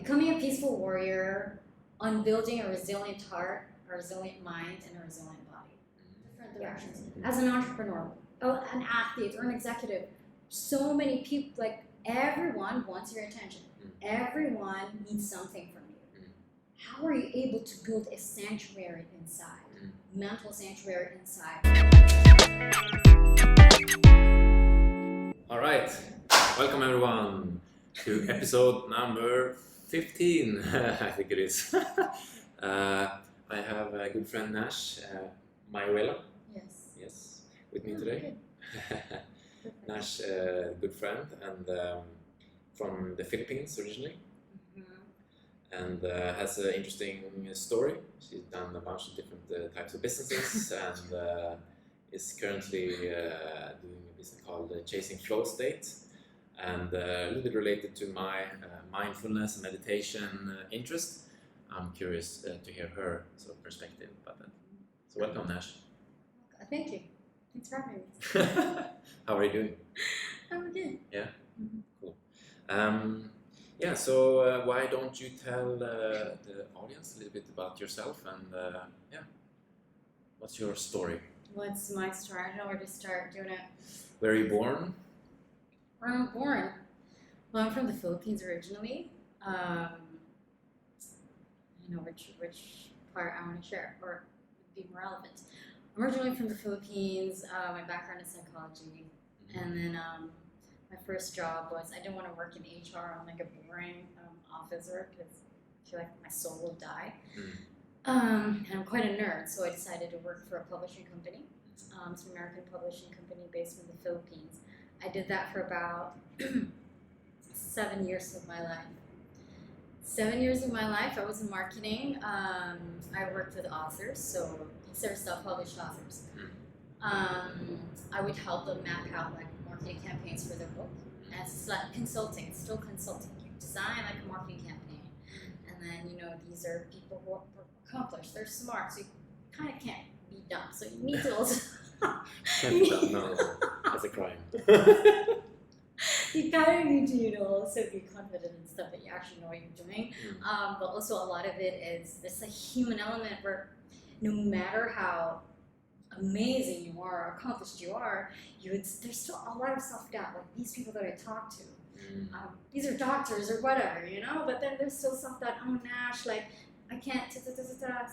becoming a peaceful warrior, on building a resilient heart, a resilient mind, and a resilient body. Different directions. As an entrepreneur, an athlete, or an executive, so many people, like everyone wants your attention. Everyone needs something from you. How are you able to build a sanctuary inside? Mental sanctuary inside. All right, welcome everyone to episode number 15, I think it is. I have a good friend Nash Mayuela. Yes, with me today. Nash, good friend, and from the Philippines originally, and has an interesting story. She's done a bunch of different types of businesses, and is currently doing a business called Chasing Flow State, and a little bit related to my mindfulness and meditation interest. I'm curious to hear her sort of perspective about that. So welcome, Nash. Thank you. Thanks for having me. How are you doing? I'm good. Yeah? Cool. So why don't you tell the audience a little bit about yourself and what's your story? What's my story? I don't know where to start doing it. Where are you born? Where I'm born? Well, I'm from the Philippines originally. I don't know which part I want to share or be more relevant. I'm originally from the Philippines. My background is psychology, and then my first job was I didn't want to work in HR on like a boring office work because I feel like my soul will die. And I'm quite a nerd, so I decided to work for a publishing company. It's an American publishing company based in the Philippines. I did that for about 7 years of my life. 7 years of my life, I was in marketing. I worked with authors, so they're self-published authors. I would help them map out like marketing campaigns for their book. And it's like consulting, it's still consulting. You design like a marketing campaign. And then, these are people who are accomplished, they're smart, so you kind of can't be dumb. So you need to also... No, that's a crime. You kind of need to, also be confident in stuff that you actually know what you're doing. But also a lot of it is this a human element where no matter how amazing you are, or accomplished you are, there's still a lot of self-doubt. Like these people that I talk to, these are doctors or whatever, but then there's still self-doubt. Oh, Nash, like I can't, So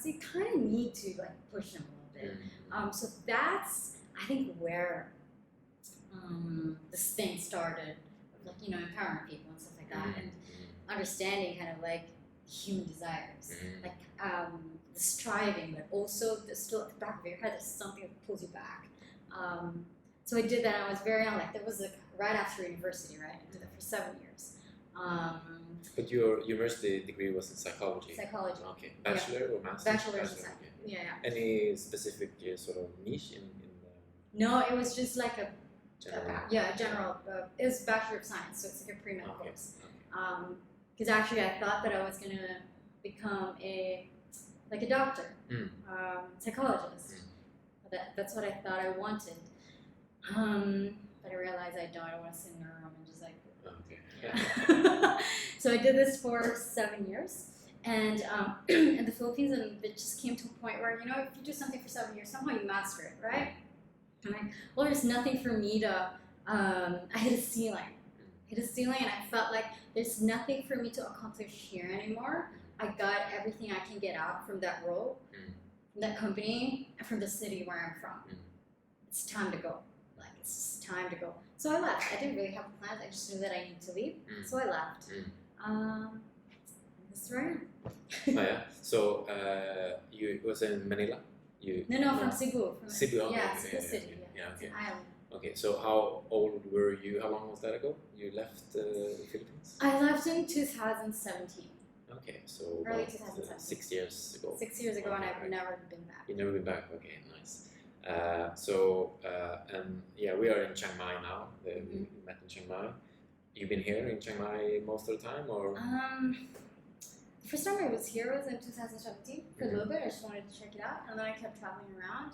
you kind of need to like push them a little bit. So that's, I think, where this thing started, like, empowering people and stuff like that, and understanding kind of like human desires, like the striving, but also still at the back of your head, there's something that pulls you back. So I did that. I was very young, like that was like right after university, right? I did that for 7 years. But your university degree was in psychology? Psychology. Okay. Bachelor or master? Bachelor's in psychology. Yeah. Any specific sort of niche in No, it was just like a general? It was Bachelor of Science, so it's like a pre-med course. Because actually I thought that I was going to become a doctor, psychologist. That's what I thought I wanted. But I realized I don't want to sit in a room and just like... Okay. Yeah. So I did this for 7 years. And in the Philippines, and it just came to a point where, if you do something for 7 years, somehow you master it, right? I'm like, well, there's nothing for me to, I hit a ceiling. And I felt like there's nothing for me to accomplish here anymore. I got everything I can get out from that role, from that company, and from the city where I'm from. It's time to go. Like, it's just time to go. So I left. I didn't really have plans. I just knew that I needed to leave. So I left. That's right. Oh, yeah. So you was in Manila? No, from Cebu. Cebu, okay. Yeah, Cebu City. Yeah, okay. Island. Okay, so how old were you? How long was that ago? You left the Philippines? I left in 2017. Okay, so early about 2017. 6 years ago. 6 years ago, and I've right. never been back. You've never been back. Okay, nice. We are in Chiang Mai now. We met in Chiang Mai. You've been here in Chiang Mai most of the time, or? The first time I was here was in 2017 for a little bit. I just wanted to check it out, and then I kept traveling around.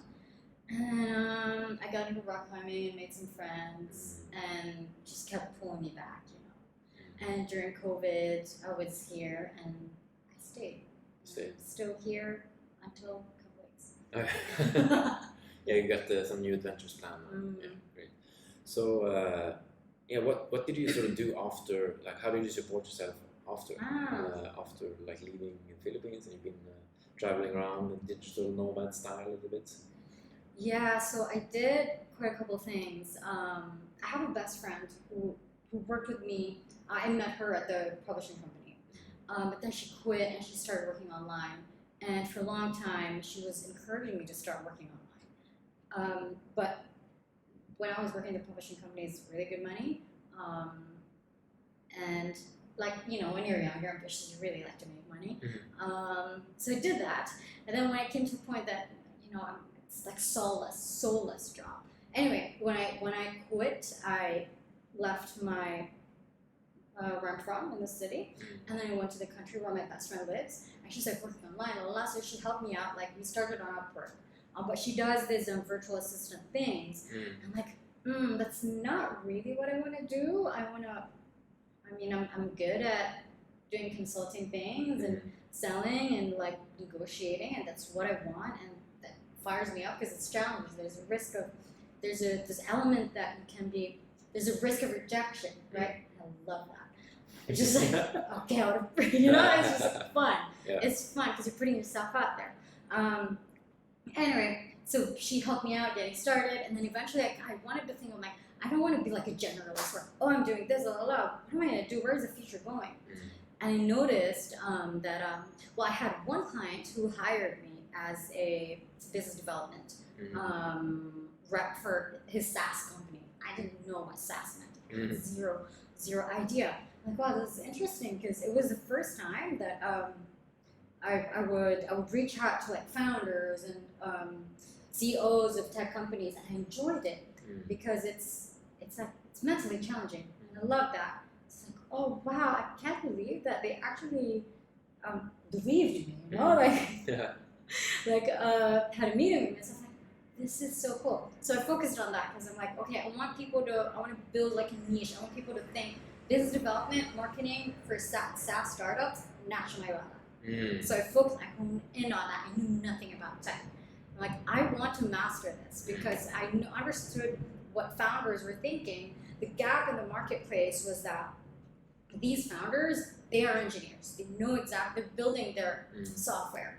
And I got into rock climbing and made some friends, and just kept pulling me back, And during COVID, I was here and I stayed. Stayed. I'm still here until a couple weeks. Yeah, you got some new adventures planned. Yeah, great. So, what did you sort of do after? Like, how did you support yourself after? After like leaving the Philippines, and you've been traveling around in digital nomad style a little bit. Yeah, so I did quite a couple of things. I have a best friend who worked with me. I met her at the publishing company, but then she quit and she started working online. And for a long time, she was encouraging me to start working online. But when I was working at the publishing company, it's really good money. And like, when you're young, you're ambitious, you really like to make money. So I did that. And then when I came to the point that, it's like soulless job. Anyway, when I quit, I left my where I'm from in the city, and then I went to the country where my best friend lives, and she's like working online, so she helped me out. Like we started on Upwork, but she does these virtual assistant things. I'm like, that's not really what I want to do. I'm good at doing consulting things and selling and like negotiating, and that's what I want, and that fires me up because it's challenging. There's a risk of, there's this element that there's a risk of rejection, right? I love that. It's just like, okay, it's just fun. Yeah. It's fun because you're putting yourself out there. Anyway, so she helped me out getting started, and then eventually I wanted to think, I'm like, I don't want to be like a generalist where, I'm doing this, what am I going to do? Where's the future going? And I noticed that, I had one client who hired me as a business development rep for his SaaS company. I didn't know what SaaS meant. I had zero idea. Like, wow, this is interesting because it was the first time that I would reach out to like founders and CEOs of tech companies, and I enjoyed it because it's mentally challenging, and I love that. It's like, oh wow, I can't believe that they actually believed me, had a meeting with me. So I was like, this is so cool. So I focused on that because I'm like, okay, I want to build like a niche. I want people to think business development, marketing for SaaS startups, Nash Mayuela. So I honed in on that. I knew nothing about tech. I'm like, I want to master this because I understood what founders were thinking. The gap in the marketplace was that these founders, they are engineers. They know exactly, they're building their software.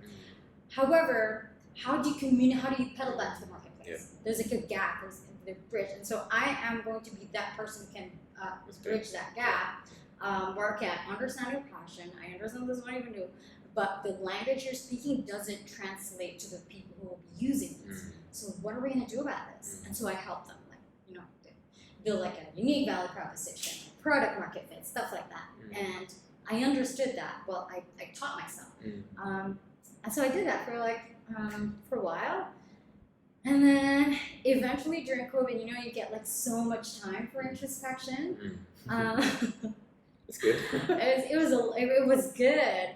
However, how do you pedal that to the marketplace? Yeah. There's like a gap, there's the bridge. And so I am going to be that person who can bridge that gap, where I understand your passion, I understand this is what you can do, but the language you're speaking doesn't translate to the people who will be using this. So what are we going to do about this? And so I help them, build like a unique value proposition, product market fit, stuff like that. And I understood that. Well, I taught myself. And so I did that for a while. And then eventually during COVID, you get like so much time for introspection. It's good. It was good.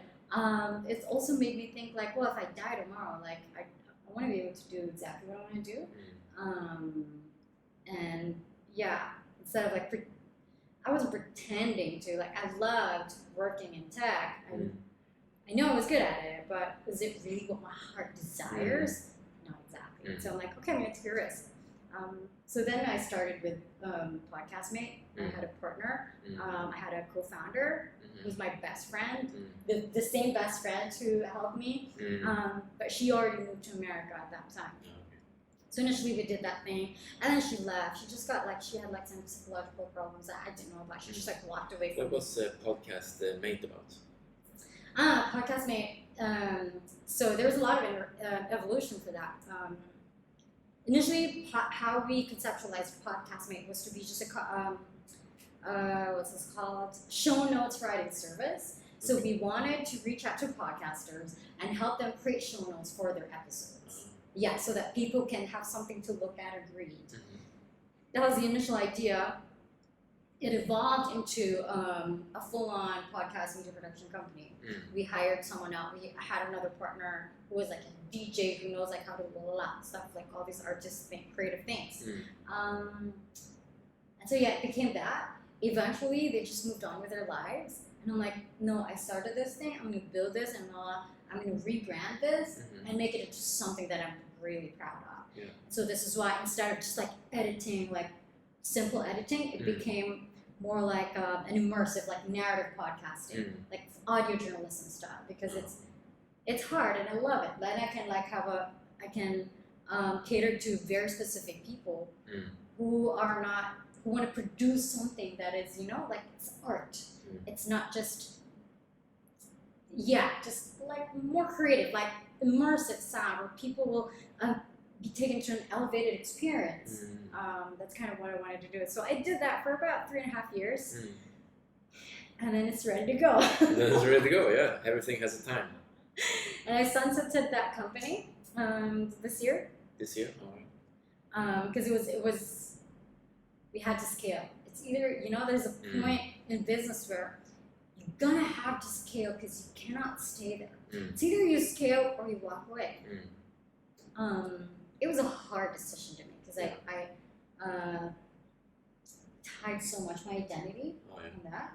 It's also made me think like, well, if I die tomorrow, like I want to be able to do exactly what I want to do. And yeah, instead of like, I wasn't pretending to, like I loved working in tech. I know I was good at it, but is it really what my heart desires? Not exactly. So I'm like, okay, I'm going to take a risk. So then I started with Podcastmate. I had a partner. I had a co-founder who was my best friend, the same best friend who helped me, but she already moved to America at that time. So initially we did that thing, and then she left. She just she had like some psychological problems that I didn't know about. She just like walked away from me. What was Podcast Mate about? Podcastmate. So there was a lot of evolution for that. Initially, how we conceptualized Podcastmate was to be just what's this called? Show notes writing service. So we wanted to reach out to podcasters and help them create show notes for their episodes. Yeah, so that people can have something to look at and read. That was the initial idea. It evolved into a full-on podcast media production company. We hired someone out. We had another partner who was like a DJ who knows like how to stuff, like all these artistic, creative things. And so yeah, it became that. eventually they just moved on with their lives. And I'm like, no, I started this thing. I'm gonna build this, and I'm gonna rebrand this and make it into something that I'm really proud of. Yeah. So this is why instead of just like editing, like simple editing, it became more like an immersive, like narrative podcasting, like audio journalism style, because it's hard and I love it. Then I can like I can cater to very specific people who want to produce something that is, like it's art. It's not just just like more creative, like immersive sound where people will be taken to an elevated experience. That's kind of what I wanted to do. So I did that for about 3.5 years, and then it's ready to go. Then it's ready to go. Yeah, everything has a time. And I sunsetted that company this year. This year, all right. Because we had to scale. It's either, there's a point in business where you're gonna have to scale because you cannot stay there. It's either you scale or you walk away. It was a hard decision to make because I tied so much my identity on that,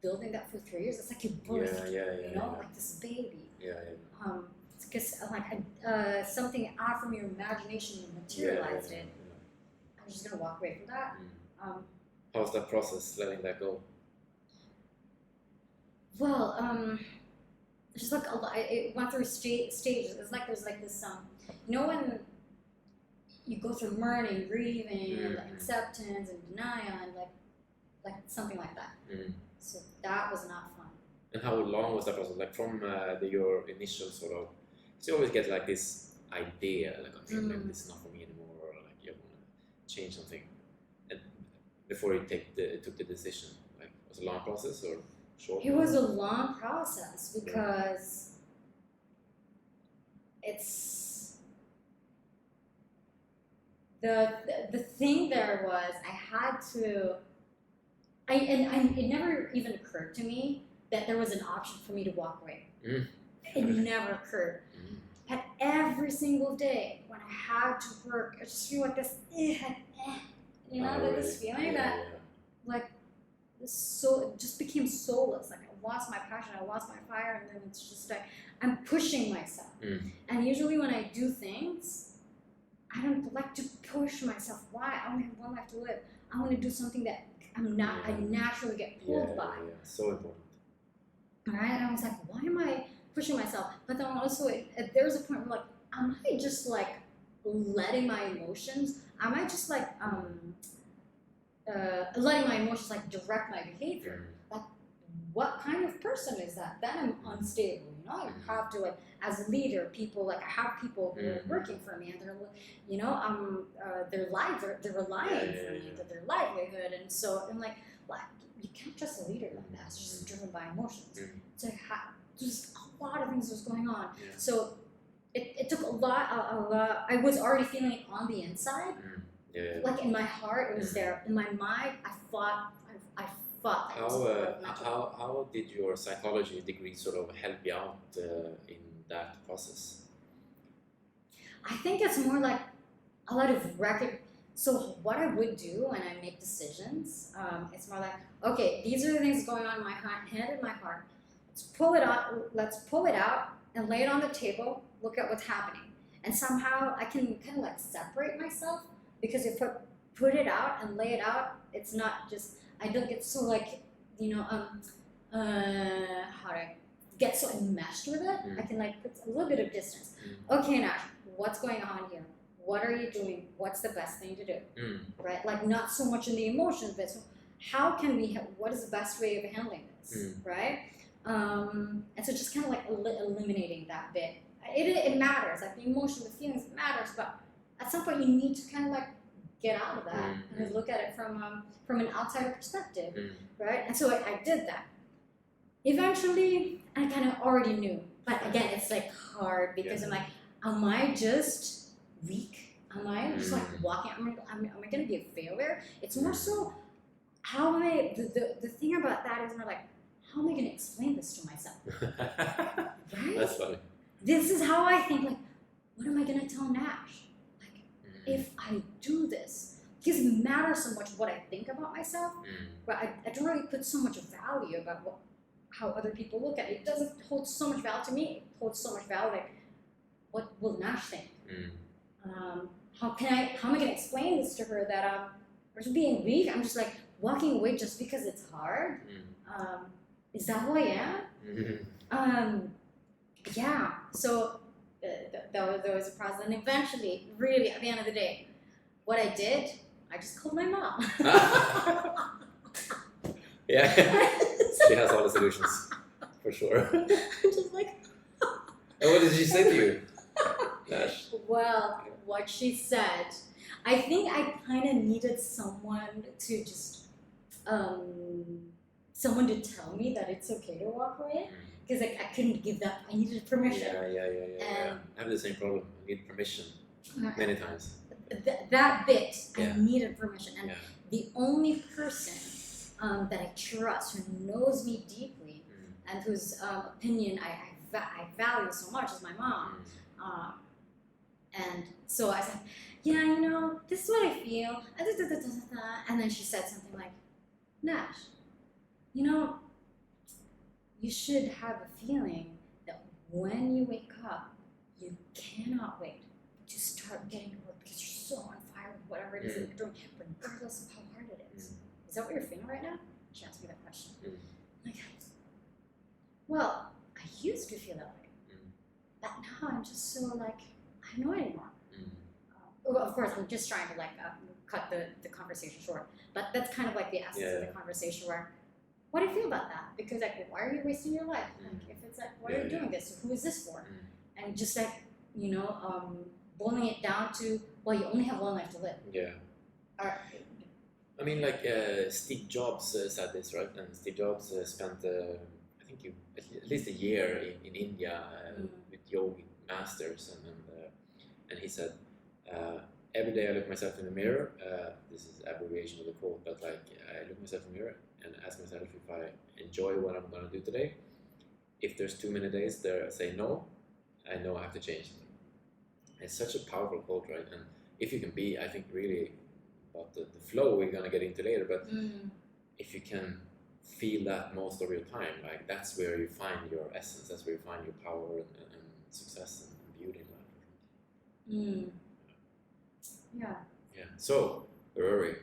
building that for 3 years. It's like you birthed, like this baby. Because something out from your imagination, you materialized it. I'm just gonna walk away from that. How was that process, letting that go? Well, just like a lot, it went through stages. It's like there's like this, when you go through mourning, grieving, and acceptance and denial, and like something like that. So that was not fun. And how long was that process? Like from your initial sort of, you always get like this idea, like okay, maybe this is not for me anymore, or like you want to change something, and before you took the decision, like was it a long process or short? It was a long process because it's the thing there was it never even occurred to me that there was an option for me to walk away. It never occurred. And every single day when I had to work, I just feel like this, this feeling that like it just became soulless. Like I lost my passion, I lost my fire, and then it's just like I'm pushing myself. And usually when I do things, I don't like to push myself. Why? I only have one life to live. I want to do something that I naturally get pulled by. So important. All right, and I was like, why am I pushing myself? But then also, there was a point where like, am I just like letting my emotions? Am I just like letting my emotions like direct my behavior? Like, what kind of person is that? Then I'm unstable. You have to like, as a leader, people like I have people who are working for me, and they're, their lives they're relying for me, that their livelihood, and so I'm like you can't trust a leader like that. It's just driven by emotions. So just a lot of things was going on. So it took a lot. I was already feeling it on the inside. Like in my heart, it was there. In my mind, I thought. How did your psychology degree sort of help you out in that process? I think it's more like a lot of record. So what I would do when I make decisions, it's more like, okay, these are the things going on in my head and my heart. Let's pull it out and lay it on the table. Look at what's happening, and somehow I can kind of like separate myself, because if I put it out and lay it out, it's not just. I don't get so like, how do I get so enmeshed with it? I can like put a little bit of distance. Okay, Nash, what's going on here? What are you doing? What's the best thing to do? Right? Like not so much in the emotions, but so how can we? What is the best way of handling this? Right? And so just kind of like eliminating that bit. It matters. Like the emotion, the feelings, it matters. But at some point, you need to kind of like get out of that and look at it from an outsider perspective, right? And so I did that. Eventually, I kind of already knew, but again, it's like hard because I'm like, am I just weak? Am I just like walking? Am I going to be a failure? It's more so how am I? The thing about that is more like, how am I going to explain this to myself? Right? That's funny. This is how I think. Like, what am I going to tell Nash? If I do this, it doesn't matter matter so much what I think about myself, but I don't really put so much value about how other people look at it. It doesn't hold so much value to me. It holds so much value like, what will Nash think? How am I gonna explain this to her that I'm just being weak? I'm just like walking away just because it's hard. Is that who I am? Yeah. So there was a process, and eventually, really, at the end of the day, what I did, I just called my mom. Yeah, she has all the solutions for sure. I'm just like. And what did she say to you, Nash? Well, what she said, I think I kind of needed someone to just, someone to tell me that it's okay to walk away, because like I couldn't give that. I needed permission. Yeah. I have the same problem. I need permission many times. That bit, I needed permission, and the only person that I trust, who knows me deeply, and whose opinion I value so much, is my mom. And so I said, yeah, you know, this is what I feel. And then she said something like, Nash, you know, you should have a feeling that when you wake up, you cannot wait to start getting to work because you're so on fire with whatever it is that you're doing, regardless of how hard it is. Is that what you're feeling right now? She asked me that question. Like, well, I used to feel that way, but now I'm just so like, I don't know anymore. Well, of course, I'm just trying to like cut the conversation short, but that's kind of like the essence of the conversation where, what do you feel about that? Because like, why are you wasting your life? Like, if it's like, why are you doing this? Who is this for? And just like, you know, boiling it down to, well, you only have one life to live. Yeah. I mean, like Steve Jobs said this, right? And Steve Jobs spent, I think, at least a year in India with yogi masters, and he said, every day I look myself in the mirror. This is abbreviation of the quote, but like I look myself in the mirror and ask myself if I enjoy what I'm gonna do today. If there's too many days there I say no, I know I have to change something. It's such a powerful quote, right? And if you can be, I think, really about the flow we're gonna get into later, but if you can feel that most of your time, like that's where you find your essence, that's where you find your power and success and beauty in life. Yeah. So, where were we?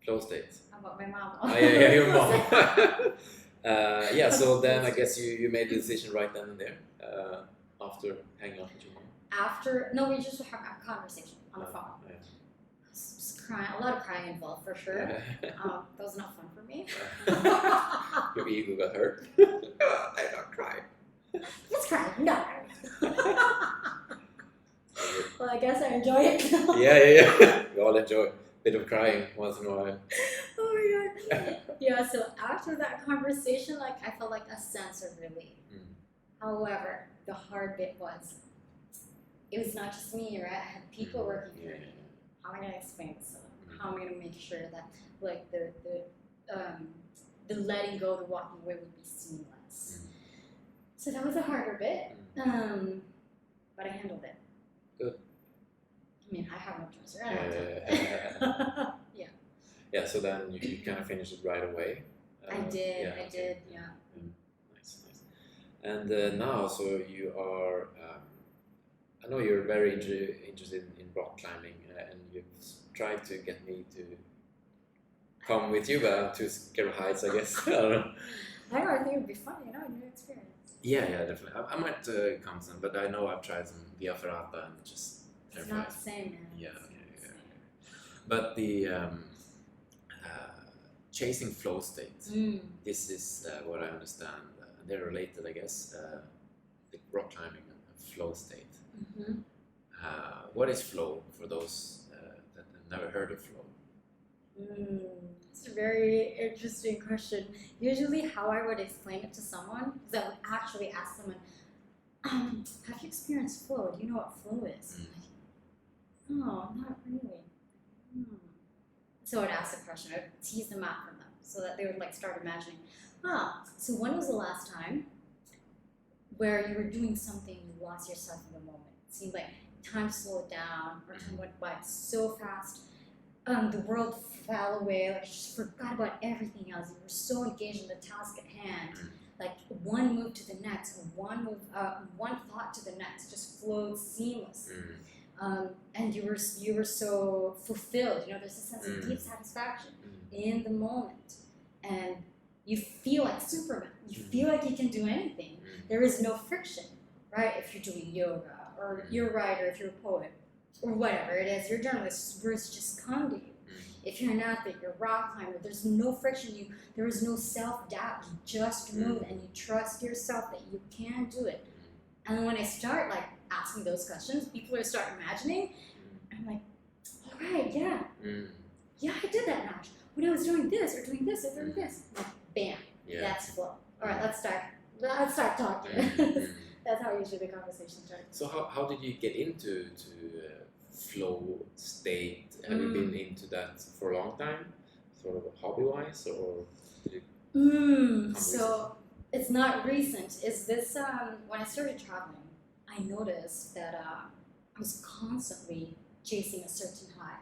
Flow state. How about my mom? Yeah, your mom. So then I guess you made the decision right then and there, after hanging out with your mom. No, we just have a conversation on the phone. Just crying, a lot of crying involved for sure. That was not fun for me. Your ego got hurt. I don't cry. Let's cry. No. Well, I guess I enjoy it. Yeah. We all enjoy a bit of crying once in a while. Oh my god. Yeah, so after that conversation, like I felt like a sense of relief. However, the hard bit was, it was not just me, right? I had people working for me. How am I gonna explain this to them? How am I gonna make sure that like the letting go, the walking away would be seamless? So that was a harder bit. But I handled it. Good. I mean, I have no choice, right? Yeah, so then you kind of finished it right away. I did. Nice. And now, so you are, I know you're very interested in rock climbing, and you've tried to get me to come with you, but I'm too scared of heights, I guess. I don't know. I think it would be fun, you know, a new experience. Yeah, definitely. I might come some, but I know I've tried some Via Ferrata and just it's not the same, man. Yeah. But the chasing flow states, this is what I understand. They're related, I guess, the rock climbing and flow state. What is flow for those that have never heard of flow? It's a very interesting question. Usually how I would explain it to someone is I would actually ask someone, have you experienced flow? Do you know what flow is? No, not really. So I'd ask the question, I'd tease them out from them so that they would like start imagining, so when was the last time where you were doing something, you lost yourself in the moment? It seemed like time slowed down or time went by so fast the world fell away. Like you just forgot about everything else. You were so engaged in the task at hand. Like one move to the next, one thought to the next, just flowed seamlessly. And you were so fulfilled. You know, there's a sense of deep satisfaction in the moment, and you feel like Superman. You feel like you can do anything. There is no friction, right? If you're doing yoga, or you're a writer, if you're a poet, or whatever it is, you're a journalist. Words just come to you. If you're an athlete, you're a rock climber. There's no friction. There is no self-doubt. You just move and you trust yourself that you can do it. And when I start like asking those questions, people are start imagining. I'm like, all right, yeah, I did that, Nash. When I was doing this or doing this or doing this, like, bam, that's flow. All right, let's start talking. That's how usually the conversation starts. So how did you get into flow state? Have you been into that for a long time, sort of hobby-wise, or did it come so it's not recent. Is this when I started traveling, I noticed that I was constantly chasing a certain high.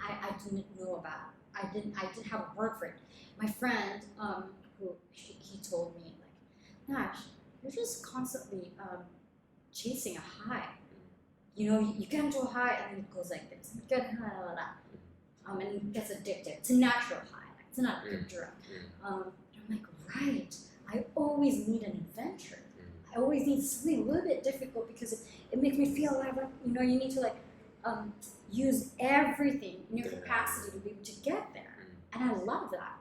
I didn't know about. I didn't have a word for it. My friend, who he told me like, Nash, you're just constantly chasing a high. You know, you get into a high and then it goes like this. You get and it gets addicted. It's a natural high. It's not a good drug. And I'm like, right. I always need an adventure. I always need something a little bit difficult because it makes me feel alive. You know, you need to like use everything in your capacity to be able to get there. And I love that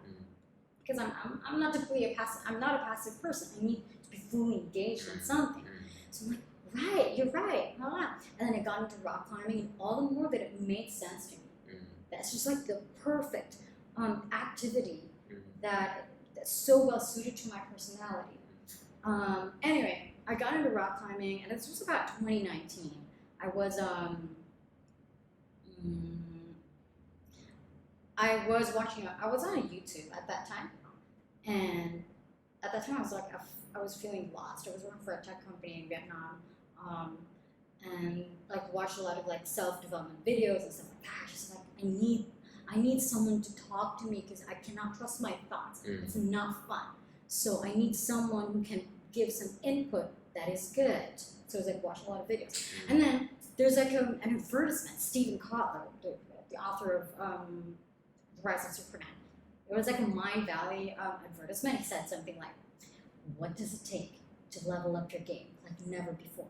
because I'm not typically a passive. I'm not a passive person. I need to be fully engaged in something. So I'm like, right, you're right. And then I got into rock climbing, and all the more that it made sense to me. That's just like the perfect activity that's so well suited to my personality. Anyway, I got into rock climbing, and this was about 2019. I was I was on YouTube at that time, and at that time I was like, I was feeling lost. I was working for a tech company in Vietnam, and like watched a lot of like self-development videos and stuff like that. Just like I need someone to talk to me because I cannot trust my thoughts. It's not fun. So I need someone who can give some input that is good. So I was like watching a lot of videos, and then there's like an advertisement. Stephen Kotler, the author of The Rise of Superman. It was like a Mind Valley advertisement. He said something like, "What does it take to level up your game like never before?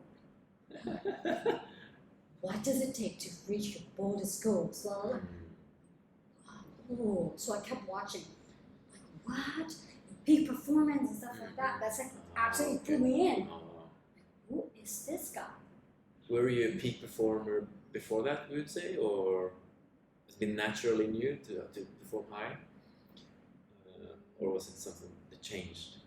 What does it take to reach your boldest goals?" Oh, so I kept watching. Like, what? Peak performance and stuff like that. That's like absolutely put me in. Who is this guy? Were you a peak performer before that, you would say, or has it been naturally in you to perform high? Or was it something that changed?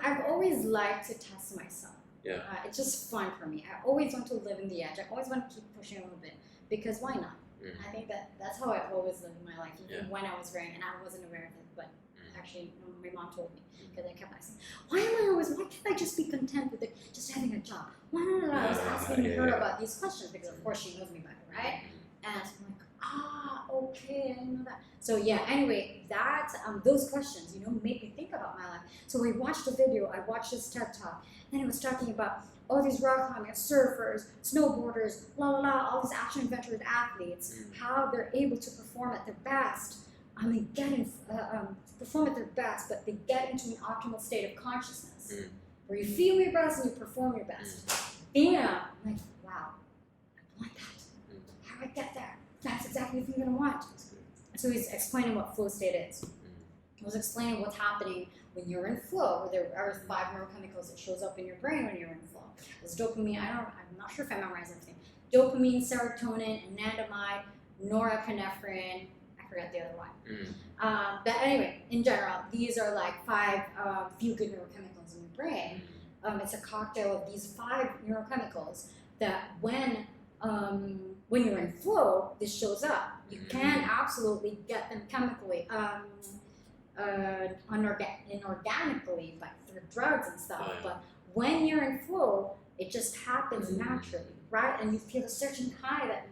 I've always liked to test myself. Yeah. It's just fun for me. I always want to live in the edge. I always want to keep pushing a little bit because why not? I think that's how I've always lived my life, even when I was very, and I wasn't aware of it, but actually my mom told me because I kept asking, why can't I just be content with just having a job? Why not? I was asking her about these questions because of course she knows me better, right? And so I'm like, okay, I didn't know that. So yeah, anyway, that those questions, made me think about my life. So we watched a video, I watched this TED Talk, and it was talking about all these rock climbers, surfers, snowboarders, all these action adventurous athletes, how they're able to perform at their best. Perform at their best, but they get into an optimal state of consciousness where you feel your best and you perform your best. I'm like, wow, I want that. How do I get there? That's exactly the thing that I want. So he's explaining what flow state is. He was explaining what's happening when you're in flow, where there are 5 neurochemicals that shows up in your brain when you're in flow. There's dopamine, I'm not sure if I memorized everything. Dopamine, serotonin, anandamide, norepinephrine, I forgot the other one. But anyway, in general, these are like 5 feel-good neurochemicals in your brain. It's a cocktail of these 5 neurochemicals that when you're in flow, this shows up. You can absolutely get them chemically, inorganically, like through drugs and stuff. But when you're in flow, it just happens naturally, right? And you feel a certain high that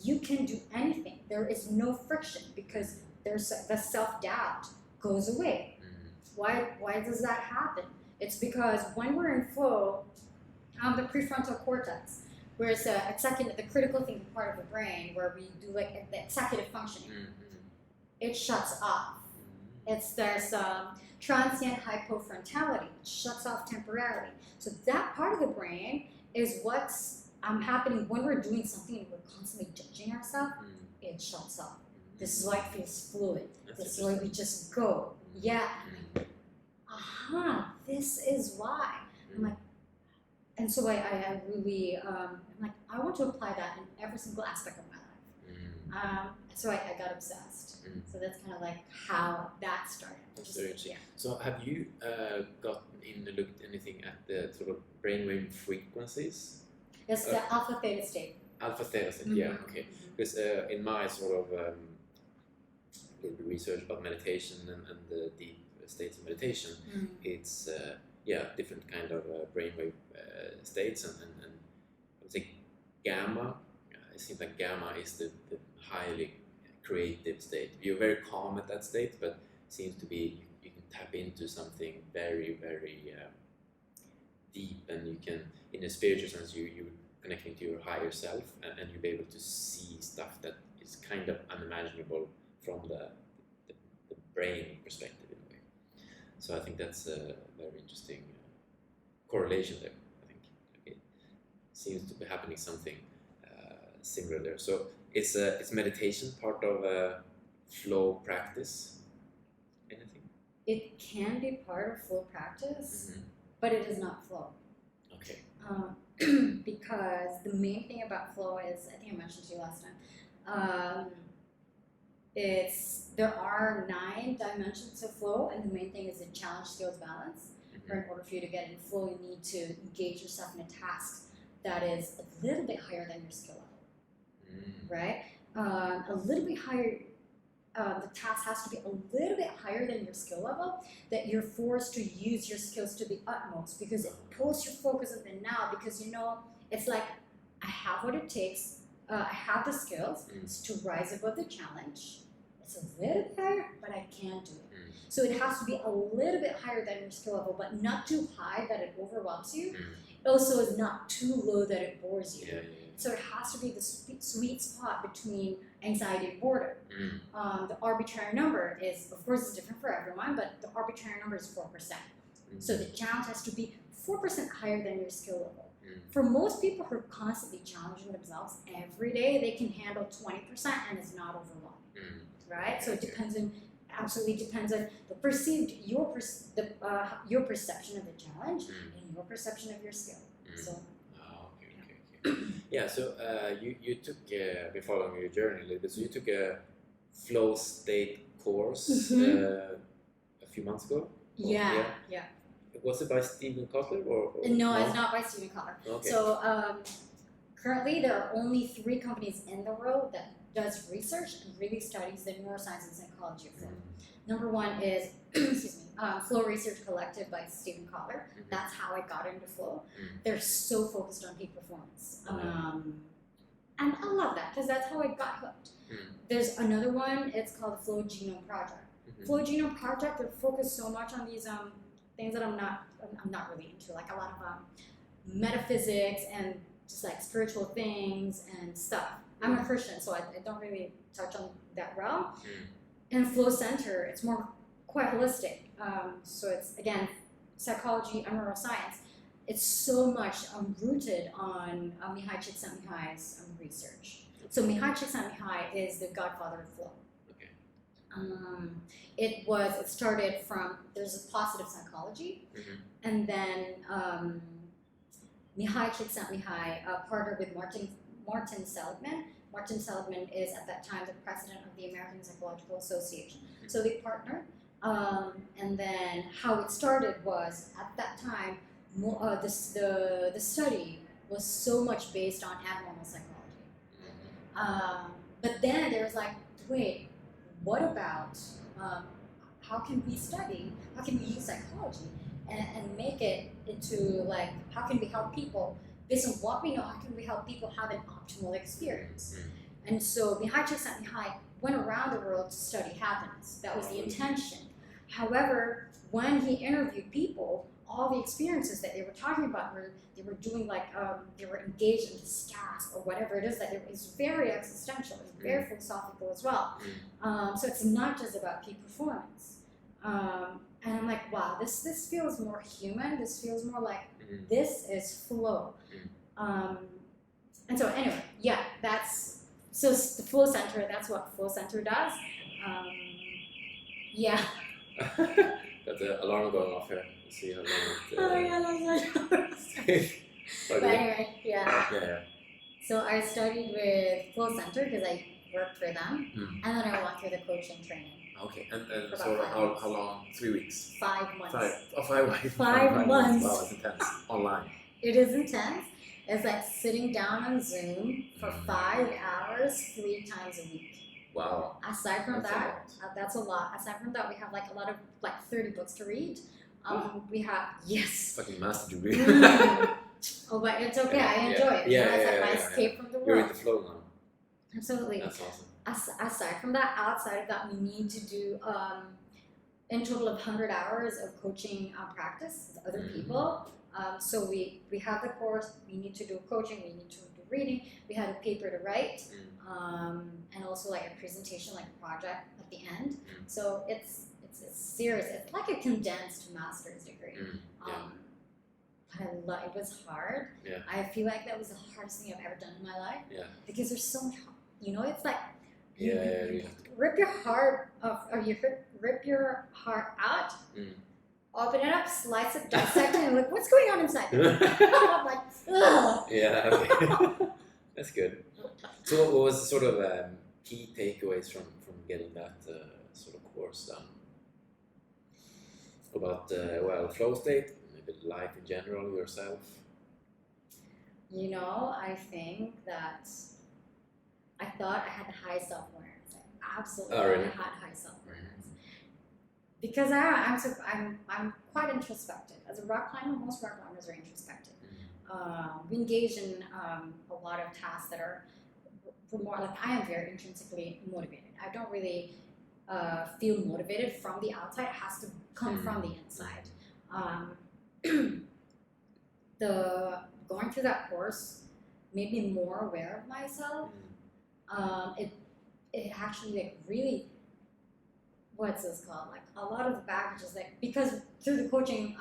you can do anything. There is no friction because there's the self-doubt goes away. Why does that happen? It's because when we're in flow, the prefrontal cortex, where it's the critical thinking part of the brain, where we do like the executive functioning, it shuts off. There's transient hypofrontality, it shuts off temporarily. So that part of the brain is what's happening when we're doing something and we're constantly judging ourselves. It shuts off. This is why it feels fluid. This is why we just go. Yeah. This is why. I'm like, and so I really, I'm like, I want to apply that in every single aspect of my life. So I got obsessed. So that's kind of like how that started. That's very interesting. So have you looked anything at the sort of brainwave frequencies? It's the alpha theta state. Alpha theta state, yeah, okay. Because in my sort of little bit research about meditation and the deep states of meditation, it's different kind of brainwave states, and I would say gamma. It seems like gamma is the highly creative state. You're very calm at that state, but seems to be you can tap into something very, very deep, and you can, in a spiritual sense, you're connecting to your higher self, and you'll be able to see stuff that is kind of unimaginable from the brain perspective in a way. So I think that's a very interesting correlation there. I think it seems to be happening something similar there. So it's meditation part of flow practice. Anything? It can be part of flow practice, but it is not flow. Okay. Because the main thing about flow is, I think I mentioned to you last time, there are 9 dimensions of flow, and the main thing is the challenge, skills, balance. Or in order for you to get in flow, you need to engage yourself in a task that is a little bit higher than your skill level, right? A little bit higher. The task has to be a little bit higher than your skill level, that you're forced to use your skills to the utmost, because it pulls your focus in the now, because it's like, I have what it takes, I have the skills to rise above the challenge. It's a little bit higher, but I can do it. So it has to be a little bit higher than your skill level, but not too high that it overwhelms you. It also is not too low that it bores you. So it has to be the sweet spot between anxiety and boredom. The arbitrary number is, of course, it's different for everyone, but the arbitrary number is 4%. So the challenge has to be 4% higher than your skill level. For most people who are constantly challenging themselves every day, they can handle 20% and it's not overwhelming, right? So it absolutely depends on your perception of the challenge and your perception of your skill. So. Yeah, so you took, been following your journey a little bit, so you took a flow state course a few months ago? Yeah. Was it by Stephen Kotler? Or no, it's not by Stephen Kotler. Okay. So currently there are only 3 companies in the world that does research and really studies the neuroscience and psychology of flow. Number 1 is Flow Research Collective by Stephen Kotler. That's how I got into flow. They're so focused on peak performance. And I love that because that's how I got hooked. There's another one, it's called the Flow Genome Project. Flow Genome Project, they're focused so much on these things that I'm not really into, like a lot of metaphysics and just like spiritual things and stuff. I'm a Christian, so I don't really touch on that realm. And Flow Center, it's more quite holistic. So it's, again, psychology and neuroscience. It's so much Mm-hmm. rooted on Mihai Csikszentmihalyi's research. So Mihai Csikszentmihalyi is the godfather of flow. Okay. It started from, there's a positive psychology, and then Mihai Csikszentmihalyi partnered with Martin Seligman. Martin Seligman is at that time the president of the American Psychological Association. So they partnered, and then how it started was, at that time, the study was so much based on abnormal psychology. But then there was like, wait, what about how can we use psychology and make it into like, how can we help people, based on what we know, how can we help people have an optimal experience? And so Mihai Csikszentmihalyi went around the world to study happiness. That was the intention. However, when he interviewed people, all the experiences that they were talking about were they were doing like they were engaged in this task or whatever it is that it was very existential, it's very philosophical as well. So it's not just about peak performance. And I'm like, wow, this feels more human. This feels more like this is flow. And so anyway, yeah, that's so the flow center. That's what flow center does. Yeah. Got the alarm going off here. Let's see how long it. Oh yeah, that's But anyway, yeah. Yeah. So I studied with Flow Center because I worked for them, and then I went through the coaching training. Okay, and so how long? 3 weeks? 5 months. 5 months. 5 months. Wow, it's intense. Online. It is intense. It's like sitting down on Zoom for 5 hours, 3 times a week. Wow. Aside from that's a lot. Aside from that, we have like a lot of 30 books to read. We have fucking master degree. Oh, but it's okay. I enjoy it. It's like my escape from the world. You're in the flow now. Absolutely. That's awesome. Aside from that, outside of that, we need to do in total of 100 hours of coaching practice with other people. So we have the course. We need to do coaching. We need to do reading. We had a paper to write, and also like a presentation, like a project at the end. So it's serious. It's like a condensed master's degree. But it was hard. Yeah. I feel like that was the hardest thing I've ever done in my life. Yeah. Because there's so much, it's like rip your heart off, or you rip your heart out, open it up, slice it, dissect it, and like, what's going on inside there? I'm like, ugh. Yeah. Okay. That's good. So what was the sort of key takeaways from getting that sort of course done? About flow state, maybe life in general, yourself? I think that I thought I had high self-awareness. I absolutely had high self-awareness. Because I'm quite introspective. As a rock climber, most rock climbers are introspective. We engage in a lot of tasks that are more like I am very intrinsically motivated. I don't really feel motivated from the outside. It has to come from the inside. Going through that course made me more aware of myself. It actually like really, what's this called? Like a lot of the baggages, like because through the coaching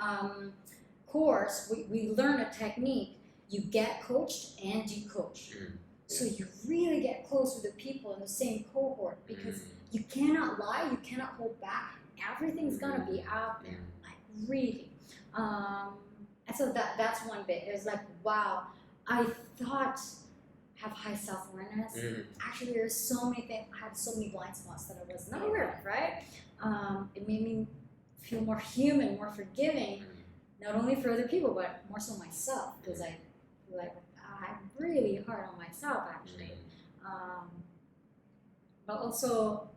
course we learn a technique. You get coached and you coach. So you really get close with the people in the same cohort because you cannot lie, you cannot hold back. Everything's gonna be out there, like really. And so that's one bit. It was like, wow, I thought I have high self-awareness. Actually, there's so many things. I had so many blind spots that I was not aware of, right? It made me feel more human, more forgiving, not only for other people, but more so myself, because I feel like I'm really hard on myself, actually. But also,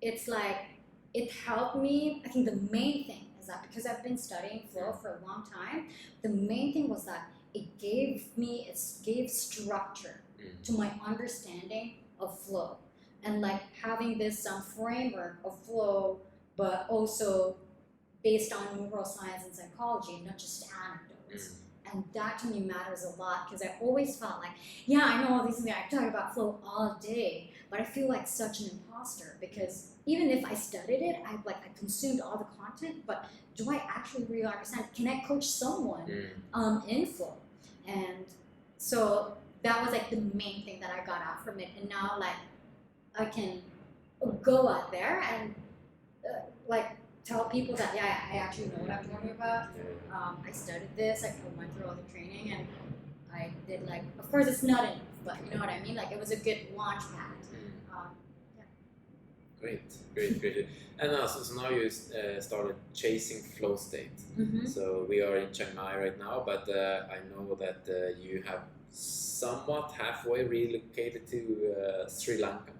it's like, it helped me. I think the main thing is that because I've been studying flow for a long time, the main thing was that it gave structure to my understanding of flow. And like having this framework of flow, but also based on neuroscience and psychology, not just anecdotes. And that to me matters a lot because I always felt like, yeah, I know all these things. I talk about flow all day, but I feel like such an imposter because even if I studied it, I consumed all the content, but do I actually really understand? Can I coach someone in flow? And so that was like the main thing that I got out from it. And now like I can go out there and tell people that I actually know what I'm talking about. I studied this, I went through all the training, and I did of course it's not enough, but you know what I mean? Like it was a good launch pad. Great. And so now you started chasing flow state. So we are in Chiang Mai right now, but I know that you have somewhat halfway relocated to Sri Lanka.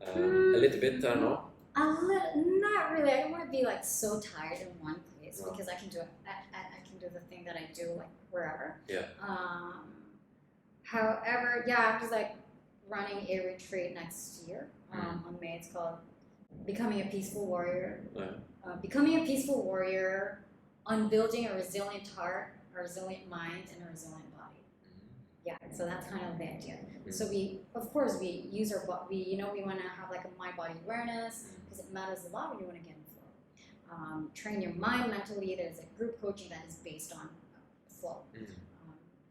A little bit, I don't know. Not really. I don't want to be so tied in one place because I can do it. I can do the thing that I do wherever. Yeah. However, yeah, I'm just like running a retreat next year on May. It's called Becoming a Peaceful Warrior. Becoming a peaceful warrior on building a resilient heart, a resilient mind, and a resilient body. Yeah, so that's kind of the idea. So we, of course, we use our body. We want to have like a mind body awareness because it matters a lot when you want to get in flow. Train your mind mentally. There's a group coaching that is based on flow.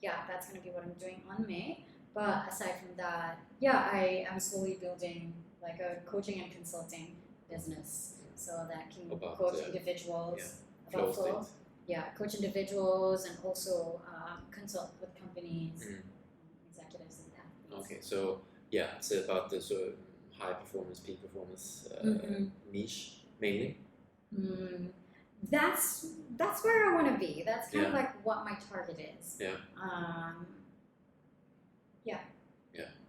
Yeah, that's going to be what I'm doing on May. But aside from that, yeah, I am slowly building like a coaching and consulting business so that can coach individuals about flow. Yeah, coach individuals and also consult with companies, executives and that. Okay, so yeah, it's about the sort of high performance, peak performance niche mainly. That's where I want to be. That's kind of like what my target is. Yeah.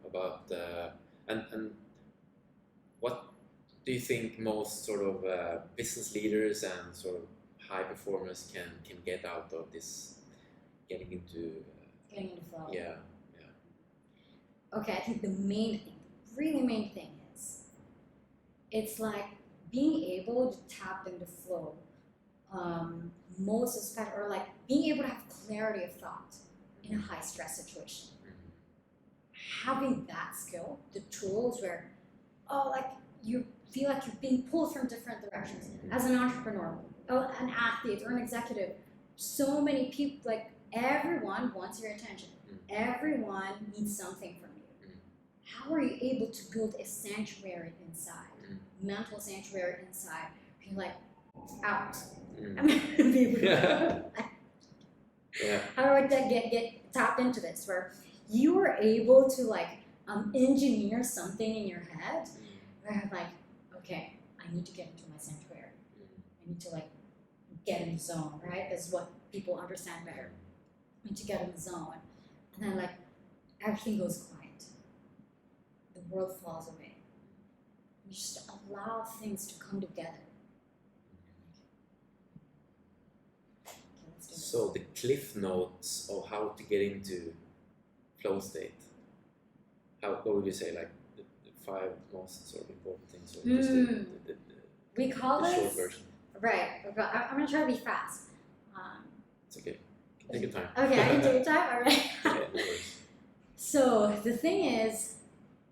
About and what do you think most sort of business leaders and sort of high performers can get out of this getting into flow? Yeah. Okay, I think the really main thing is it's like being able to tap into flow. Most especially, or like being able to have clarity of thought in a high stress situation. Having that skill, the tools where, like you feel like you're being pulled from different directions. As an entrepreneur, an athlete, or an executive, so many people, like everyone wants your attention. Everyone needs something from you. How are you able to build a sanctuary inside, mental sanctuary inside? You're like, out. I'm not gonna be able to. How do I get tap into this where you are able to like engineer something in your head where I'm like, okay, I need to get into my sanctuary. I need to like get in the zone, right? That's what people understand better. I need to get in the zone. And then like everything goes quiet. The world falls away. You just allow things to come together. So the cliff notes of how to get into flow state. What would you say, like the 5 most sort of important things, or just we call the this short version? Right. I'm gonna try to be fast. It's okay. Take your time. Okay, I can take your time. All right. No worries. So the thing is,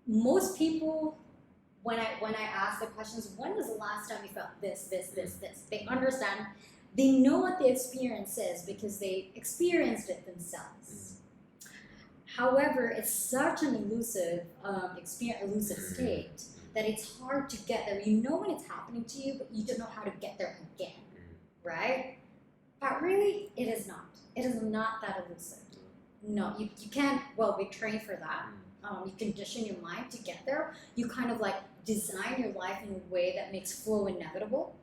most people, when I ask the questions, when was the last time you felt this? They understand. They know what the experience is because they experienced it themselves. However, it's such an elusive state that it's hard to get there. You know when it's happening to you, but you don't know how to get there again, right? But really, it is not. It is not that elusive. No, you can't, we train for that. You condition your mind to get there. You kind of like design your life in a way that makes flow inevitable.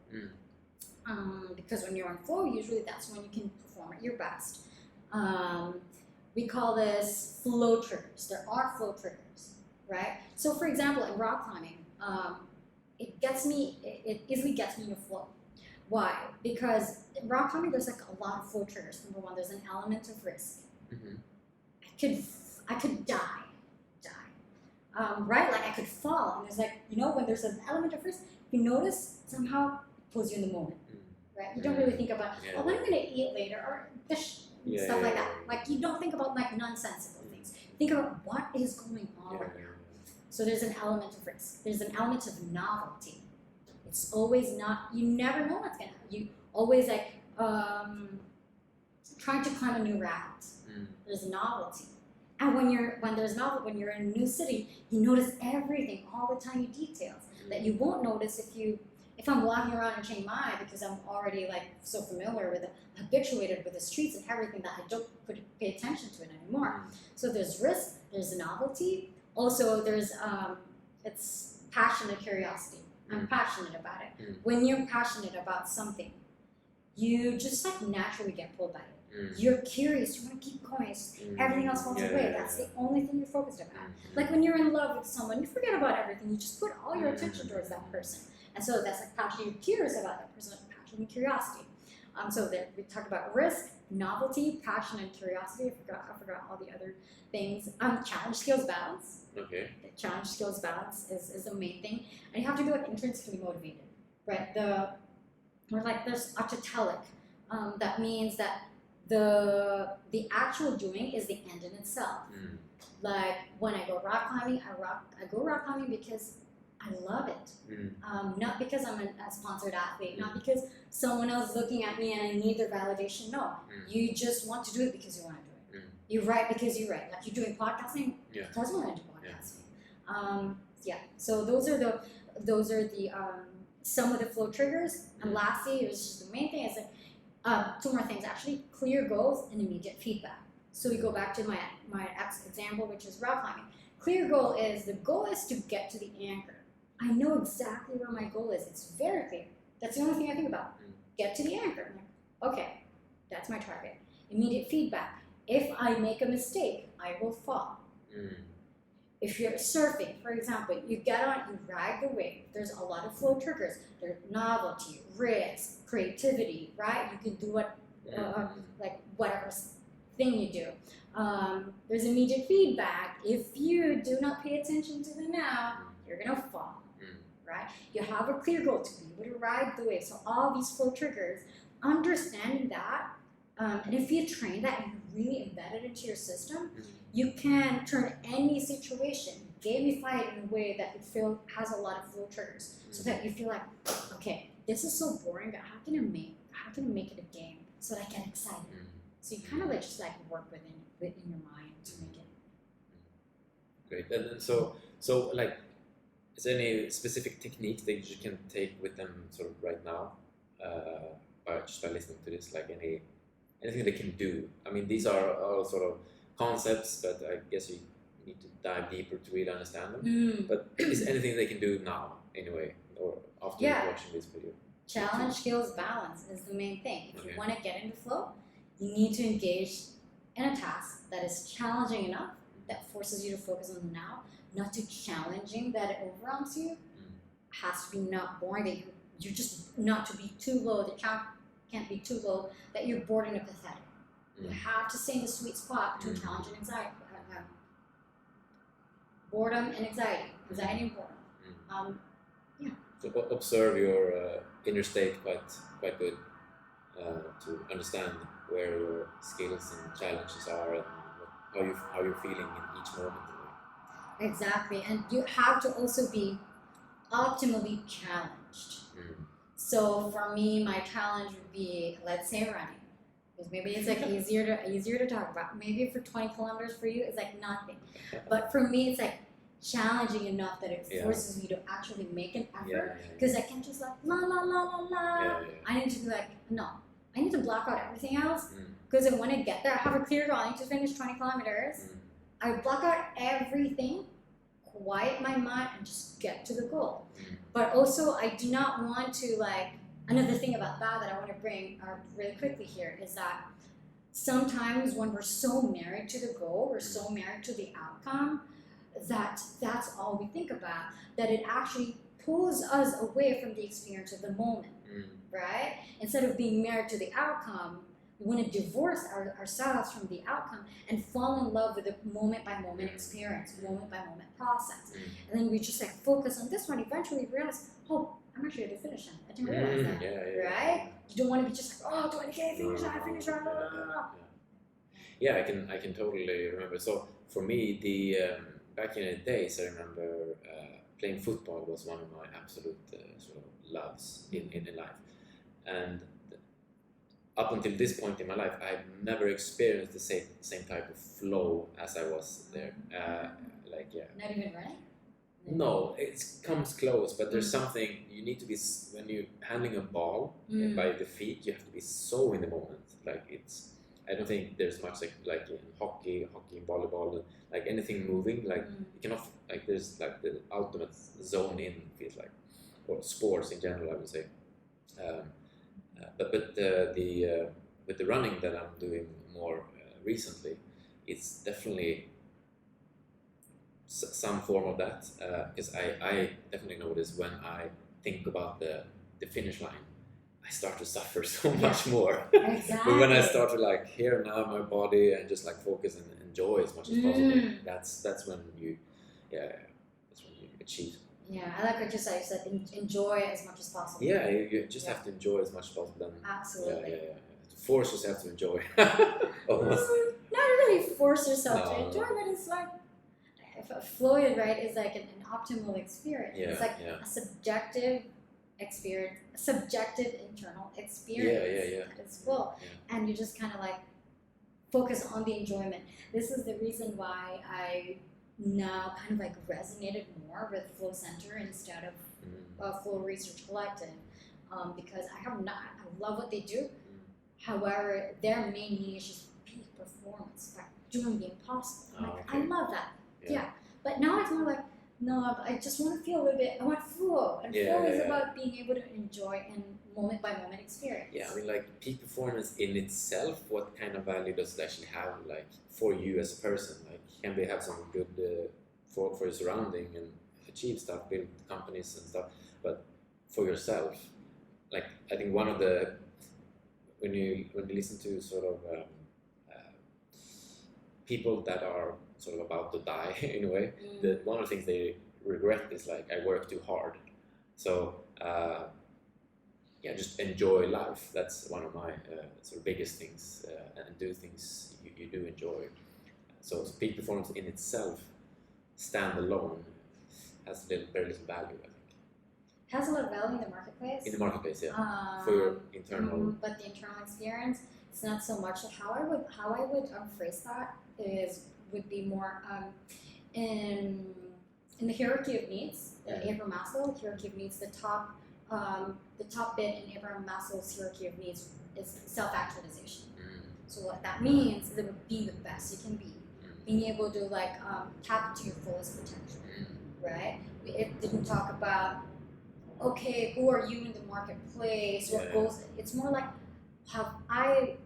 Because when you're in flow, usually that's when you can perform at your best. We call this flow triggers. There are flow triggers, right? So for example, in rock climbing, it easily gets me into flow. Why? Because in rock climbing, there's like a lot of flow triggers. Number one, there's an element of risk. I could die. Right? Like I could fall. And there's like, when there's an element of risk, you notice somehow it pulls you in the moment. Right? You don't really think about, what am I going to eat later? Or stuff like that. Like you don't think about like nonsensical things. Think about what is going on right now. So there's an element of risk. There's an element of novelty. It's always you never know what's going to happen. You always like trying to climb a new route. There's novelty. And when you're in a new city, you notice everything, all the tiny details that you won't notice if I'm walking around in Chiang Mai because I'm already like so familiar with it, habituated with the streets and everything that I don't pay attention to it anymore. So there's risk, there's novelty. Also, there's it's passion and curiosity. I'm passionate about it. When you're passionate about something, you just like naturally get pulled by it. You're curious, you want to keep going. Everything else falls away. That's the only thing you're focused about. Like when you're in love with someone, you forget about everything. You just put all your attention towards that person. And so that's like passion. You're curious about that person, passion and curiosity. So there, we talked about risk, novelty, passion, and curiosity. I forgot all the other things. Challenge, skills, balance. Okay. The challenge, skills, balance is the main thing, and you have to be like intrinsically motivated, right? Or like there's autotelic. That means that the actual doing is the end in itself. Like when I go rock climbing, I go rock climbing because I love it. Not because I'm a sponsored athlete, not because someone else is looking at me and I need their validation. No, you just want to do it because you want to do it. You write because you write. Like you're doing podcasting, because you want to do podcasting. So those are the some of the flow triggers. And lastly, it was just the main thing is like two more things actually: clear goals and immediate feedback. So we go back to my example, which is rock climbing. Clear goal is to get to the anchor. I know exactly where my goal is. It's very clear. That's the only thing I think about. Get to the anchor. I'm like, okay, that's my target. Immediate feedback. If I make a mistake, I will fall. If you're surfing, for example, you get on, you ride the wave. There's a lot of flow triggers. There's novelty, risk, creativity, right? You can do what, like whatever thing you do. There's immediate feedback. If you do not pay attention to the now, you're gonna fall, right? You have a clear goal to be able to ride the wave. So all these flow triggers, understanding that, and if you train that and you really embed it into your system, you can turn any situation, gamify it in a way that it has a lot of flow triggers, so that you feel like, okay, this is so boring, but how can I make it a game so that I get excited? So you kind of like just like work within your mind to make it. Great. And then so like, is there any specific techniques that you can take with them sort of right now, by listening to this? Like anything they can do? I mean, these are all sort of concepts, but I guess you need to dive deeper to really understand them. But is there anything they can do now, anyway, or after watching this video? Challenge, skills, balance is the main thing. If you want to get into flow, you need to engage in a task that is challenging enough, that forces you to focus on the now, not too challenging that it overwhelms you. Has to be not boring, that you're just not to be too low, the challenge can't be too low, that you're bored and apathetic. You have to stay in the sweet spot between challenge and anxiety. Boredom and anxiety and boredom. So observe your inner state quite good to understand where your skills and challenges are and how you're feeling in each moment. Exactly, and you have to also be optimally challenged. So for me, my challenge would be, let's say, running. Because maybe it's like easier to talk about. Maybe for 20 kilometers for you, it's like nothing. But for me, it's like challenging enough that it forces me to actually make an effort. Because I can't just like la la la la la. I need to be like, no, I need to block out everything else. Because when I get there, I have a clear goal. I need to finish 20 kilometers. I block out everything, quiet my mind, and just get to the goal. But also, I do not want to like. Another thing about that I want to bring really quickly here is that sometimes when we're so married to the goal, we're so married to the outcome, that's all we think about, that it actually pulls us away from the experience of the moment, right? Instead of being married to the outcome, we want to divorce ourselves from the outcome and fall in love with the moment-by-moment experience, moment-by-moment process. And then we just like focus on this one, eventually realize, oh, I'm actually going to finish it. I didn't realize that, right? You don't want to be just like, oh, 20K, finish that. Yeah, I can totally remember. So for me, the back in the days, I remember playing football was one of my absolute sort of loves in life. And up until this point in my life, I've never experienced the same type of flow as I was there. Not even running? No, it comes close, but there's something you need to be, when you're handling a ball by the feet, you have to be so in the moment. Like I don't think there's much like in hockey, volleyball, like anything moving, like you cannot, like there's like the ultimate zone in, feels like, or sports in general, I would say. But with the running that I'm doing more recently, it's definitely some form of that, because I definitely notice when I think about the finish line, I start to suffer so much more. Exactly. But when I start to like hear now my body and just like focus and enjoy as much as possible, that's when you achieve. Yeah, I like what you said. You said enjoy as much as possible. Yeah, you just have to enjoy as much as possible. Then, absolutely. Yeah. To force yourself to enjoy. Almost. Not really force yourself to No. enjoy, but it's like a fluid, right? Is like an optimal experience. Yeah, It's like yeah. a subjective experience, a subjective internal experience Yeah. as well. Yeah. And you just kind of like focus on the enjoyment. This is the reason why I now kind of like resonated more with Flow Center instead of Flow Research Collective, because I love what they do. However, their main niche is peak performance, like doing the impossible. I'm like, okay. I love that. Yeah. But now it's more like, no, I just want to feel a little bit, I want flow. And flow is about being able to enjoy and moment by moment experience. Yeah, I mean, like peak performance in itself, what kind of value does it actually have, like for you as a person? Like, can they have some good for your surrounding and achieve stuff, build companies and stuff, but for yourself, like I think one of the when you listen to sort of people that are sort of about to die in a way, that one of the things they regret is like, I work too hard. So just enjoy life. That's one of my sort of biggest things, and do things you do enjoy. So peak performance in itself, stand alone, has very little value, I think. Has a lot of value in the marketplace. In the marketplace, yeah. For your internal. But the internal experience, it's not so much. How I would phrase that would be more in the hierarchy of needs. Abraham Maslow hierarchy of needs. The top bit in Abraham Maslow's hierarchy of needs is self-actualization. So what that means is being the best you can be, being able to like tap into your fullest potential, right? It didn't talk about, okay, who are you in the marketplace? What goals? It's more like,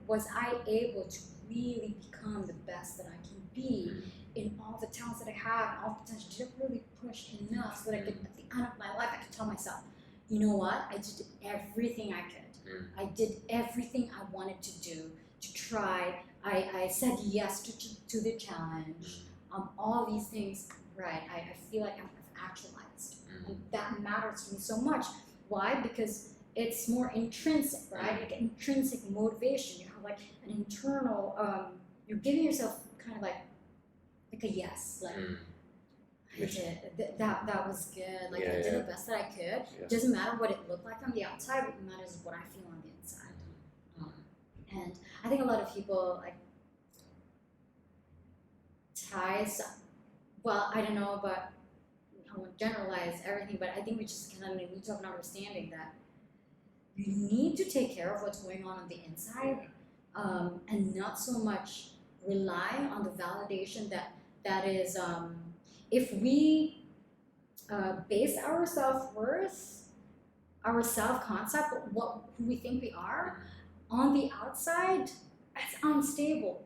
was I able to really become the best that I can be in all the talents that I have, and all the potential? Did I really push enough so that I could, at the end of my life, I could tell myself, you know what? I did everything I could. I did everything I wanted to do, to try. I said yes to the challenge. All these things, right? I feel like I've actualized. And that matters to me so much. Why? Because it's more intrinsic, right? Like intrinsic motivation. You have like an internal, you're giving yourself kind of like a yes. Like, I did, that was good. Like I did the best that I could. It doesn't matter what it looked like on the outside, what matters is what I feel on the inside. And I think a lot of people like ties, well, I don't know, but I won't generalize everything, but I think we just kind of need to have an understanding that you need to take care of what's going on the inside, and not so much rely on the validation that is, if we base our self-worth, our self-concept, who we think we are, on the outside, it's unstable,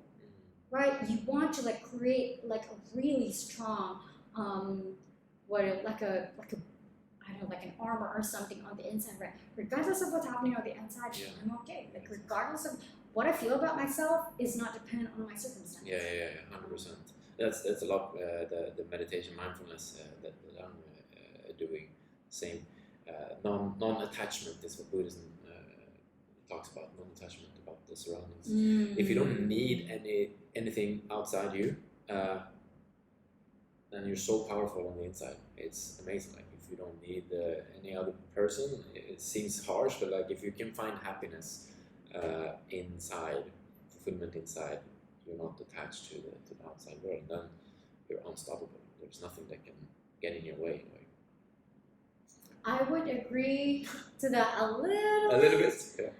right? You want to like create like a really strong, like an armor or something on the inside, right? Regardless of what's happening on the inside, I'm okay. Like regardless of what I feel about myself is not dependent on my circumstances. Yeah, 100%. That's a lot the meditation mindfulness that I'm doing. Same non-attachment is what Buddhism talks about. Non-attachment about the surroundings. If you don't need anything outside you, then you're so powerful on the inside. It's amazing. Like if you don't need any other person, it seems harsh, but like if you can find happiness inside, fulfillment inside, you're not attached to the outside world, then you're unstoppable. There's nothing that can get in your way. I would agree to that a little bit. Yeah.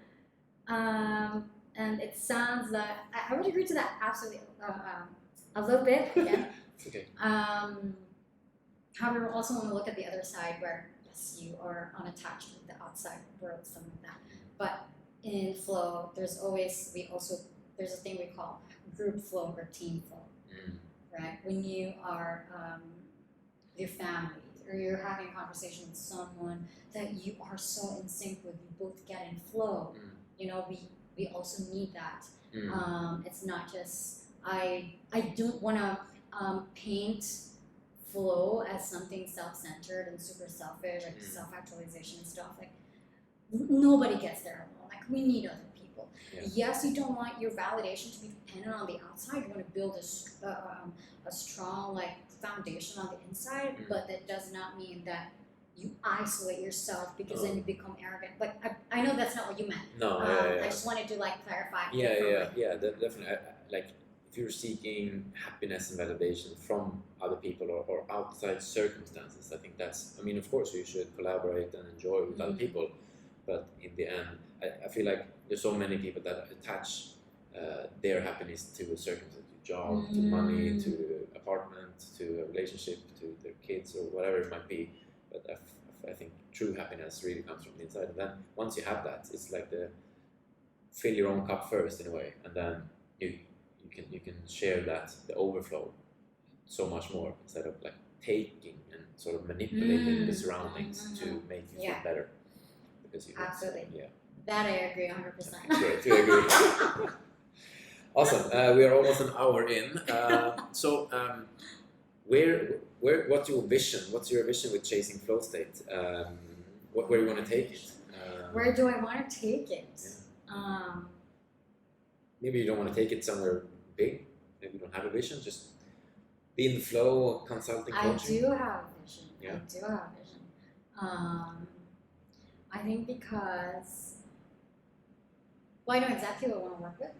And it sounds like I would agree to that absolutely a little bit. Yeah. It's okay. However, I also want to look at the other side where yes, you are unattached with the outside world, something like that. But in flow, there's a thing we call group flow or team flow, right? When you are with your family, or you're having a conversation with someone that you are so in sync with, you both get in flow. You know, we also need that. It's not just I don't want to paint flow as something self-centered and super selfish, like self-actualization and stuff. Like nobody gets there alone. Like we need other people. Yes, you don't want your validation to be dependent on the outside. You want to build a strong like foundation on the inside, but that does not mean that you isolate yourself because then you become arrogant. But I know that's not what you meant. No, I just wanted to like clarify. Definitely. Like if you're seeking happiness and validation from other people or outside circumstances, I think that's. I mean, of course, you should collaborate and enjoy with other people, but in the end, I feel like there's so many people that attach their happiness to a circumstance, to job, to money, to apartment, to a relationship, to their kids or whatever it might be. But I think true happiness really comes from the inside, and then once you have that, it's like the fill your own cup first in a way, and then you can share that, the overflow, so much more instead of like taking and sort of manipulating the surroundings to make you feel better. Because you absolutely, that I agree 100%. Great, we agree. Awesome. We are almost an hour in. What's your vision? What's your vision with chasing flow state? Where do you want to take it? Where do I want to take it? Maybe you don't want to take it somewhere big. Maybe you don't have a vision. Just be in the flow, consulting, coaching. I do have a vision. I do have a vision. I think because, well, I know exactly what I want to work with.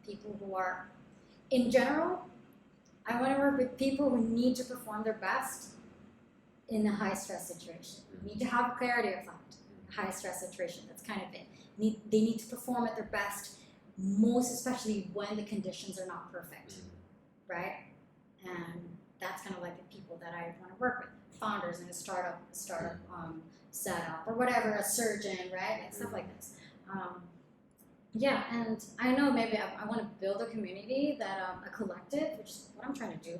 People who are, in general, I want to work with people who need to perform their best in a high stress situation. Need to have clarity of thought. High stress situation, that's kind of it. They need to perform at their best, most especially when the conditions are not perfect, right? And that's kind of like the people that I want to work with. Founders in a startup setup or whatever, a surgeon, right? Like stuff like this. And I know maybe I want to build a community that, a collective, which is what I'm trying to do.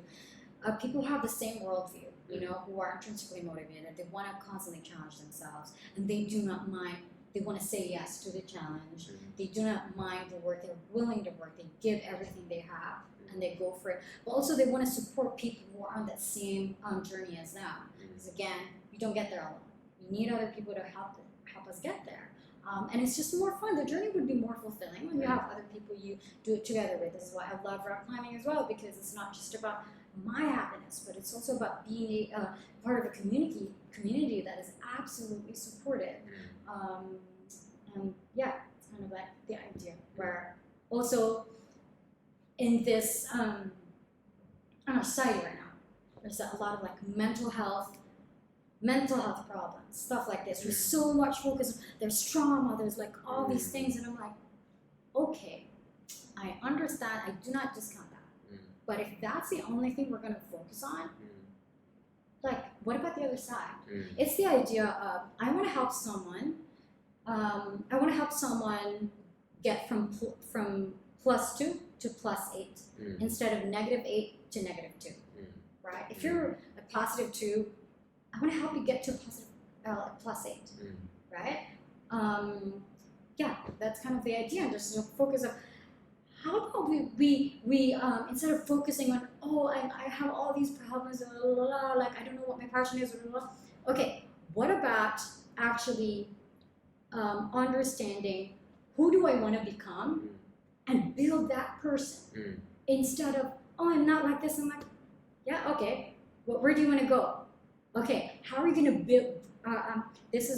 People who have the same worldview, you know, who are intrinsically motivated. They want to constantly challenge themselves, and they do not mind. They want to say yes to the challenge. They do not mind the work. They're willing to work. They give everything they have, and they go for it. But also, they want to support people who are on that same journey as them. Because again, you don't get there alone. You need other people to help us get there. And it's just more fun. The journey would be more fulfilling when you have other people you do it together with. This is why I love rock climbing as well, because it's not just about my happiness, but it's also about being a part of a community that is absolutely supportive. And it's kind of like the idea where also in this our society right now, there's a lot of like mental health problems, stuff like this. There's so much focus. There's trauma. There's like all these things, and I'm like, okay, I understand. I do not discount that. But if that's the only thing we're going to focus on, like, what about the other side? It's the idea of I want to help someone. I want to help someone get from +2 to +8 instead of -8 to -2. Right? If you're a +2, I want to help you get to a +8, right? That's kind of the idea. And just focus of how about we instead of focusing on I have all these problems, like I don't know what my passion is, okay, what about actually understanding who do I want to become and build that person instead of I'm not like this. I'm like okay, where do you want to go? Okay, how are you going to build? This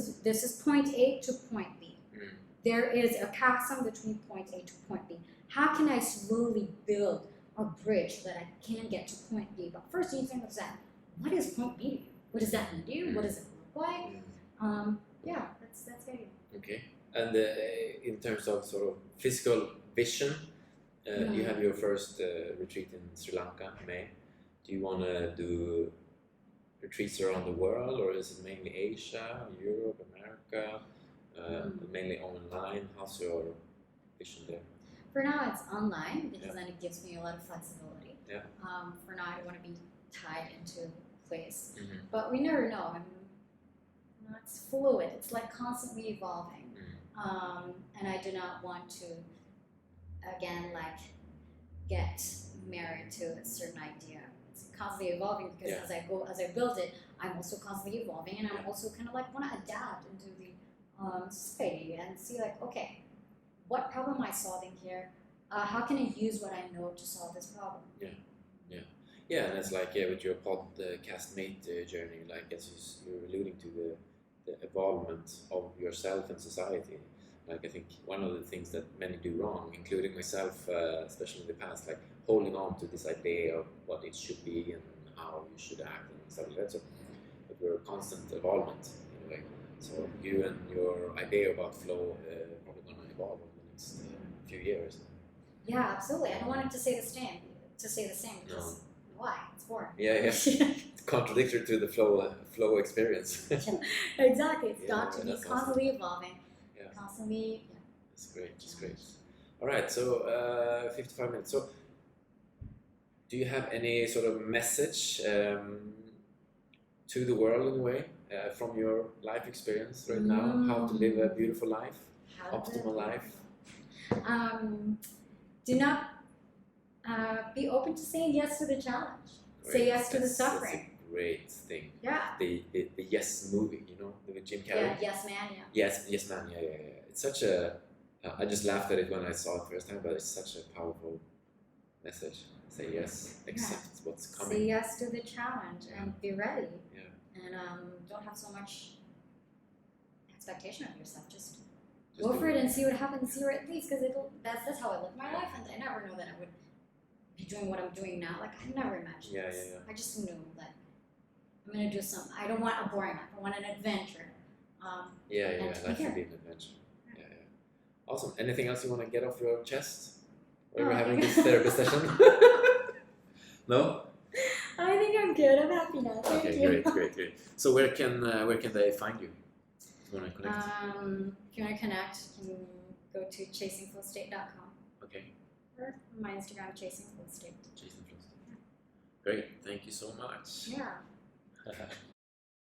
is point A to point B. There is a chasm between point A to point B. How can I slowly build a bridge that I can get to point B? But first, you need to understand what is point B to you? What does that mean to you? What does it look like? That's the idea. Okay, and in terms of sort of physical vision, you have your first retreat in Sri Lanka in May. Do you want to do retreats around the world, or is it mainly Asia, Europe, America, mainly online? How's your vision there? For now, it's online because then it gives me a lot of flexibility. For now, I don't want to be tied into place. Mhm. But we never know. I mean, it's fluid. It's like constantly evolving. And I do not want to, again, like get married to a certain idea. It's constantly evolving because as I build it, I'm also constantly evolving, and I'm also kind of like want to adapt into the society and see like, okay, what problem am I solving here? How can I use what I know to solve this problem? Yeah, and it's like with your podcast mate journey, like as you're alluding to the evolvement of yourself and society. Like I think one of the things that many do wrong, including myself, especially in the past, like holding on to this idea of what it should be and how you should act and stuff like that. So, but we're a constant evolvement in a way. So you and your idea about flow probably going to evolve over the next few years. Yeah, absolutely. I don't want it to say the same. Because why? It's boring. Yeah. It's contradictory to the flow experience. Exactly. It's got to be that's constantly evolving. Yeah. Constantly. Yeah. That's great. All right, so 55 minutes. So, do you have any sort of message to the world in a way from your life experience right now? How to live a beautiful life, optimal life? Do not be open to saying yes to the challenge. Great. Say yes to the suffering. That's a great thing. Yeah. The Yes movie, you know, with Jim Carrey. Yeah, Yes Man, yeah. Yes Man, yeah. It's such a. I just laughed at it when I saw it first time, but it's such a powerful message. Say yes, accept what's coming. Say yes to the challenge and be ready. Yeah. And don't have so much expectation of yourself. Just go for it and see what happens. See where it leads, because that's how I live my life, and I never know that I would be doing what I'm doing now. Like I never imagined this. I just knew that I'm gonna do something. I don't want a boring life. I want an adventure. Life should be an adventure. Yeah. Awesome. Anything else you want to get off your chest? While we're having this therapy session? No? I think I'm good. I'm happy now. Thank you. Great. So where can they find you? If you want to connect. If you want to connect, you can go to chasingflowstate.com. Okay. Or my Instagram, chasingflowstate. Great. Thank you so much. Yeah.